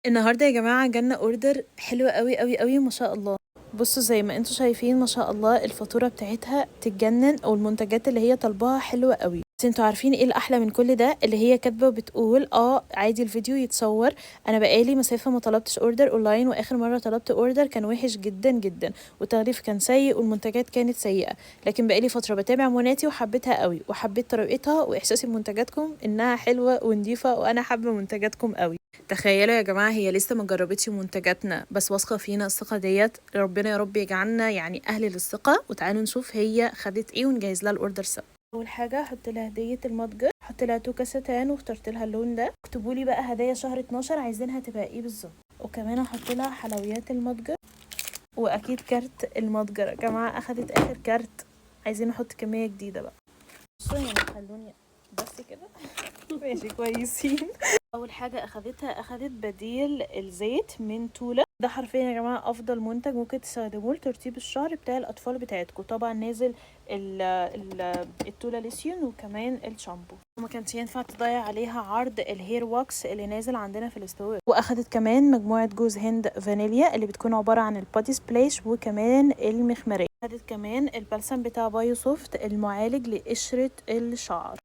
النهارده يا جماعه جالنا اوردر حلو قوي قوي قوي ما شاء الله. بصوا زي ما انتوا شايفين ما شاء الله الفاتوره بتاعتها تتجنن، والمنتجات اللي هي طالباها حلوه قوي. بس انتوا عارفين ايه الاحلى من كل ده؟ اللي هي كاتبه بتقول عادي الفيديو يتصور. انا بقالي مسافه ما طلبتش اوردر اونلاين، واخر مره طلبت اوردر كان وحش جدا جدا، والتغليف كان سيء والمنتجات كانت سيئه. لكن بقالي فتره بتابع مناتي وحبيتها قوي، وحبيت طريقتها واحساسي بمنتجاتكم انها حلوه ونضيفه، وانا حابه منتجاتكم قوي. تخيلوا يا جماعة هي لسه ما جربتش منتجاتنا، بس واثقة فينا الثقة ديت. ربنا يا رب يجعلنا يعني أهل للثقة. وتعالوا نشوف هي خدت ايه ونجهز لها الأوردر سوا. أول حاجة حط لها هدية المتجر، حط لها توكة ستان واخترت لها اللون ده. اكتبوا لي بقى هدايا شهر 12 عايزينها تبقى ايه بالظبط. وكمان هحط لها حلويات المتجر، وأكيد كارت المتجر. يا جماعة أخدت آخر كارت، عايزين نحط كمية جديدة بقى. بصوا يعني خلوني بس كده ماشي كويسين. اول حاجه اخدت بديل الزيت من توله. ده حرفيا يا جماعه افضل منتج ممكن تستخدموه لترطيب الشعر بتاع الاطفال بتاعتكم. طبعا نازل التوله ليسيون وكمان الشامبو، وما كانش ينفع تضيع عليها عرض الهير واكس اللي نازل عندنا في الاستور. واخدت كمان مجموعه جوز هند فانيليا اللي بتكون عباره عن البادي سبلاش وكمان المخمريه. اخدت كمان البلسم بتاع بايو سوفت المعالج لقشره الشعر.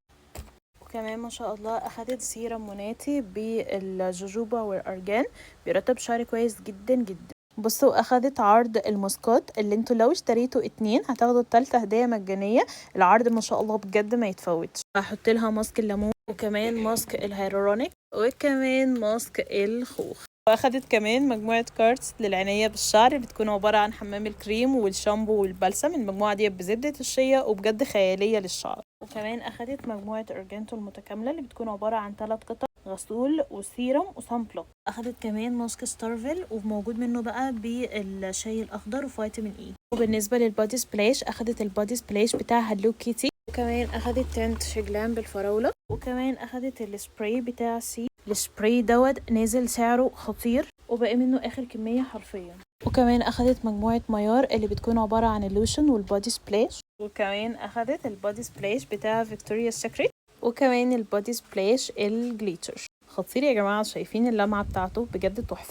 وكمان ما شاء الله اخدت سيرم مناتي بالجوجوبا والارجان، بيرطب شعري كويس جدا جدا. بصوا اخدت عرض الماسكات اللي انتوا لو اشتريتوا 2 هتاخدوا التالتة هدية مجانية. العرض ما شاء الله بجد ما يتفوتش. هحط لها ماسك الليمون، وكمان ماسك الهيرورونيك، وكمان ماسك الخوخ. واخدت كمان مجموعة كارتس للعناية بالشعر، بتكون عبارة عن حمام الكريم والشامبو والبلسم. المجموعة دي بزبدة الشيا وبجد خيالية للشعر. وكمان اخدت مجموعة اورجانتو المتكاملة اللي بتكون عبارة عن 3 قطع، غسول وسيرم وصن بلوك. اخدت كمان ماسك ستارفل وموجود منه بقى بالشاي الاخضر وفيتامين اي. وبالنسبة للبادي سبلاش اخدت البادي سبلاش بتاع هالو كيتي، وكمان اخدت تنت شجلان بالفراولة، وكمان اخدت السبراي بتاع سي. السبراي دوت نازل سعره خطير، وباقي منه اخر كمية حرفيا. وكمان اخدت مجموعة ميار اللي بتكون عبارة عن اللوشن والبادي سبلاش، وكمان اخدت البادي سبلاش بتاع فيكتوريا سيكريت، وكمان البادي سبلاش الجليتر. خطير يا جماعة، شايفين اللمعة بتاعته بجد تحفة.